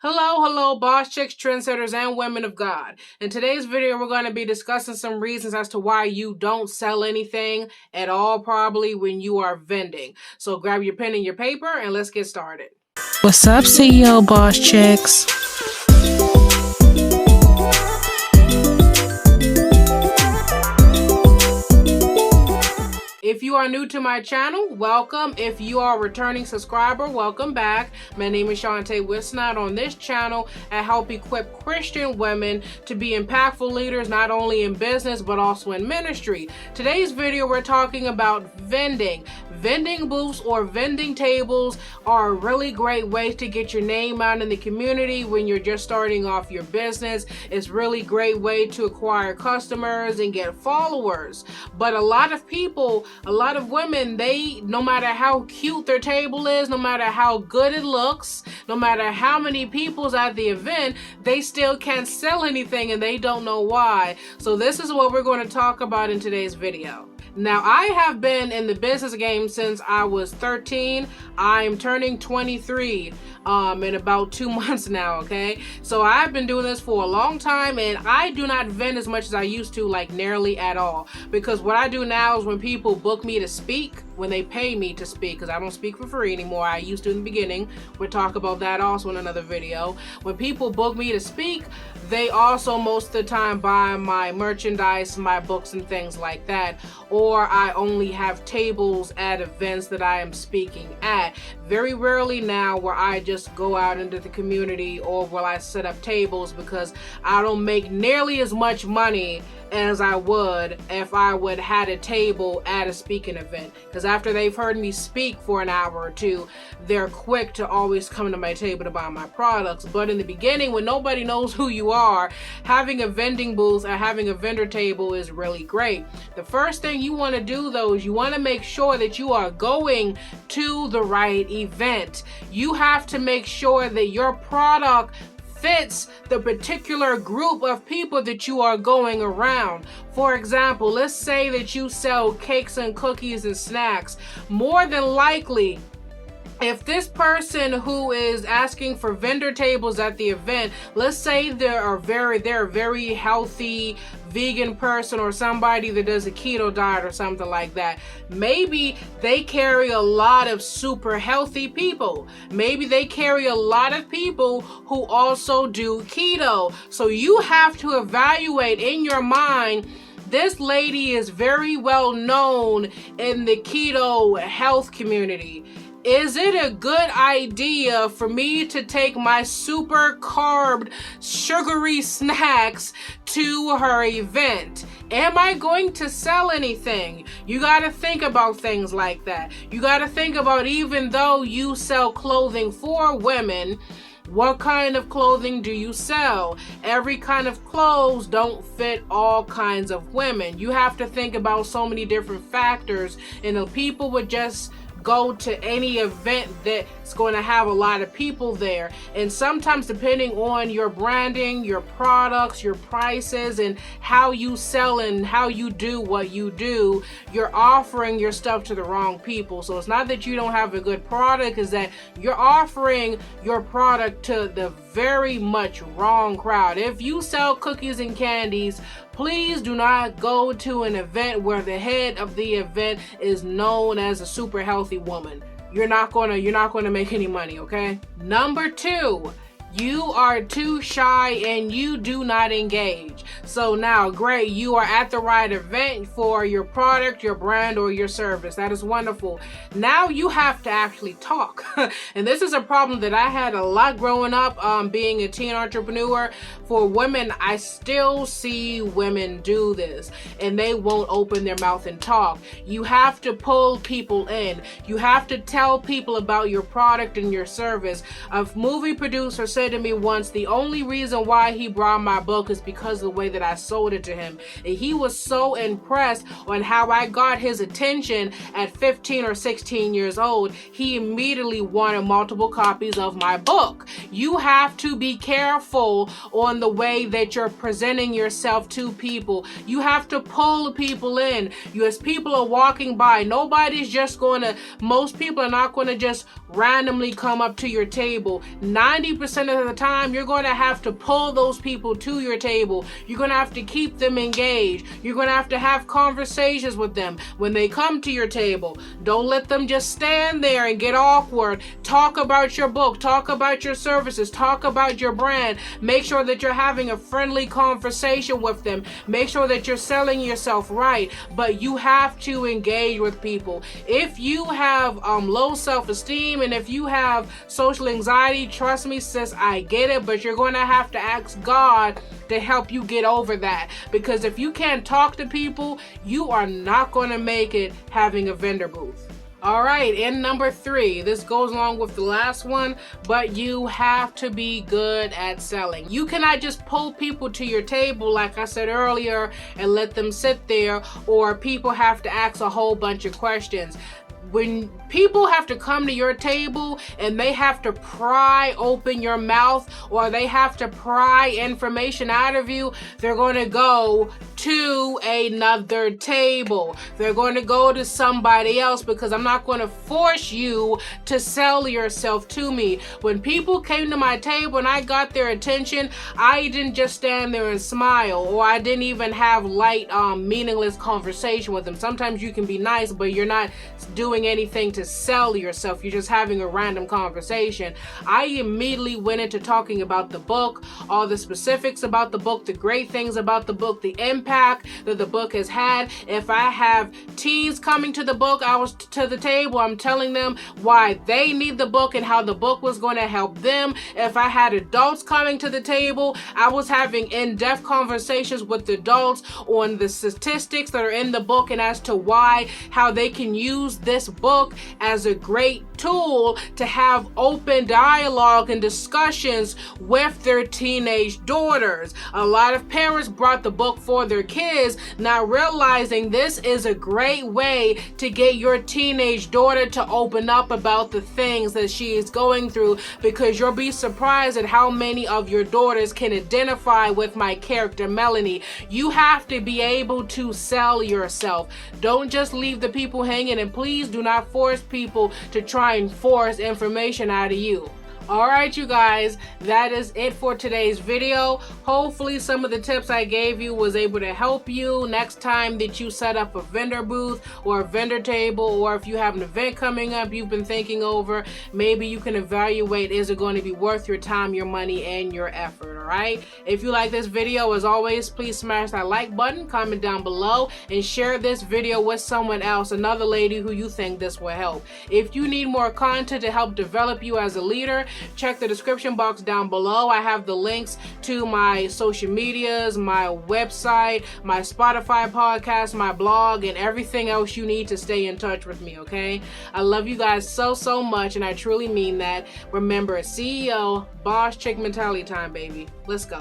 Hello, boss chicks, trendsetters, and women of God. In today's video, we're going to be discussing some reasons as to why you don't sell anything at all, probably when you are vending. So grab your pen and your paper, and let's get started. What's up, CEO boss chicks? If you are new to my channel, welcome. If you are a returning subscriber, welcome back. My name is Shantae Wisnot. On this channel, I help equip Christian women to be impactful leaders, not only in business, but also in ministry. Today's video, we're talking about vending. Vending booths or vending tables are a really great way to get your name out in the community when you're just starting off your business. It's really great way to acquire customers and get followers. But a lot of people, a lot of women, no matter how cute their table is, no matter how good it looks, no matter how many people's at the event, they still can't sell anything and they don't know why. So this is what we're going to talk about in today's video. Now, I have been in the business game since I was 13. I'm turning 23 in about 2 months now, okay? So I've been doing this for a long time, and I do not vend as much as I used to, like nearly at all. Because what I do now is when people book me to speak, when they pay me to speak, because I don't speak for free anymore. I used to in the beginning. We'll talk about that also in another video. When people book me to speak, they also most of the time buy my merchandise, my books and things like that. Or I only have tables at events that I am speaking at. Very rarely now where I just go out into the community or will I set up tables, because I don't make nearly as much money as I would if I would had a table at a speaking event. Because after they've heard me speak for an hour or two, they're quick to always come to my table to buy my products. But in the beginning, when nobody knows who you are, having a vending booth or having a vendor table is really great. The first thing you want to do though is you want to make sure that you are going to the right event. You have to make sure that your product fits the particular group of people that you are going around. For example, let's say that you sell cakes and cookies and snacks. More than likely, if this person who is asking for vendor tables at the event, let's say they're a very healthy vegan person or somebody that does a keto diet or something like that, maybe they carry a lot of super healthy people. Maybe they carry a lot of people who also do keto. So you have to evaluate in your mind, this lady is very well known in the keto health community. Is it a good idea for me to take my super carb, sugary snacks to her event? Am I going to sell anything? You got to think about things like that. You got to think about, even though you sell clothing for women, what kind of clothing do you sell? Every kind of clothes don't fit all kinds of women. You have to think about so many different factors, and the people would just go to any event that's going to have a lot of people there. And sometimes, depending on your branding, your products, your prices, and how you sell and how you do what you do, you're offering your stuff to the wrong people. So it's not that you don't have a good product, it's that you're offering your product to the very much wrong crowd. If you sell cookies and candies, please do not go to an event where the head of the event is known as a super healthy woman. You're not gonna make any money, okay? Number 2, you are too shy and you do not engage. So now, great, you are at the right event for your product, your brand, or your service. That is wonderful. Now you have to actually talk. And this is a problem that I had a lot growing up, being a teen entrepreneur. For women, I still see women do this, and they won't open their mouth and talk. You have to pull people in. You have to tell people about your product and your service. A movie producer said to me once, the only reason why he brought my book is because of the way that I sold it to him. And he was so impressed on how I got his attention at 15 or 16 years old. He immediately wanted multiple copies of my book. You have to be careful on the way that you're presenting yourself to people. You have to pull people in. As people are walking by, most people are not going to just randomly come up to your table. 90% of the time, you're going to have to pull those people to your table. You're going to have to keep them engaged. You're going to have conversations with them when they come to your table. Don't let them just stand there and get awkward. Talk about your book. Talk about your services. Talk about your brand. Make sure that you're having a friendly conversation with them. Make sure that you're selling yourself right. But you have to engage with people. If you have low self-esteem and if you have social anxiety, trust me, sis, I get it, but you're going to have to ask God to help you get over that. Because if you can't talk to people, you are not going to make it having a vendor booth. All right, and number 3, this goes along with the last one, but you have to be good at selling. You cannot just pull people to your table, like I said earlier, and let them sit there, or people have to ask a whole bunch of questions. When people have to come to your table and they have to pry open your mouth, or they have to pry information out of you, they're going to go to another table. They're going to go to somebody else, because I'm not going to force you to sell yourself to me. When people came to my table and I got their attention, I didn't just stand there and smile, or I didn't even have light, meaningless conversation with them. Sometimes you can be nice, but you're not doing anything to sell yourself. You're just having a random conversation. I immediately went into talking about the book, all the specifics about the book, the great things about the book, the impact that the book has had. If I have teens coming to the book, I was to the table, I'm telling them why they need the book and how the book was going to help them. If I had adults coming to the table, I was having in-depth conversations with the adults on the statistics that are in the book and as to why, how they can use this book as a great tool to have open dialogue and discussions with their teenage daughters. A lot of parents brought the book for their kids, not realizing this is a great way to get your teenage daughter to open up about the things that she is going through, because you'll be surprised at how many of your daughters can identify with my character Melanie. You have to be able to sell yourself. Don't just leave the people hanging, and please do not force people to try and force information out of you. All right, you guys, that is it for today's video. Hopefully some of the tips I gave you was able to help you next time that you set up a vendor booth or a vendor table, or if you have an event coming up you've been thinking over, maybe you can evaluate, is it going to be worth your time, your money, and your effort. All right, if you like this video, as always, please smash that like button, comment down below, and share this video with someone else, another lady who you think this will help. If you need more content to help develop you as a leader, check the description box down below. I have the links to my social medias, my website, my Spotify podcast, my blog, and everything else you need to stay in touch with me, okay? I love you guys so much, and I truly mean that. Remember, CEO, boss chick mentality time, baby. Let's go.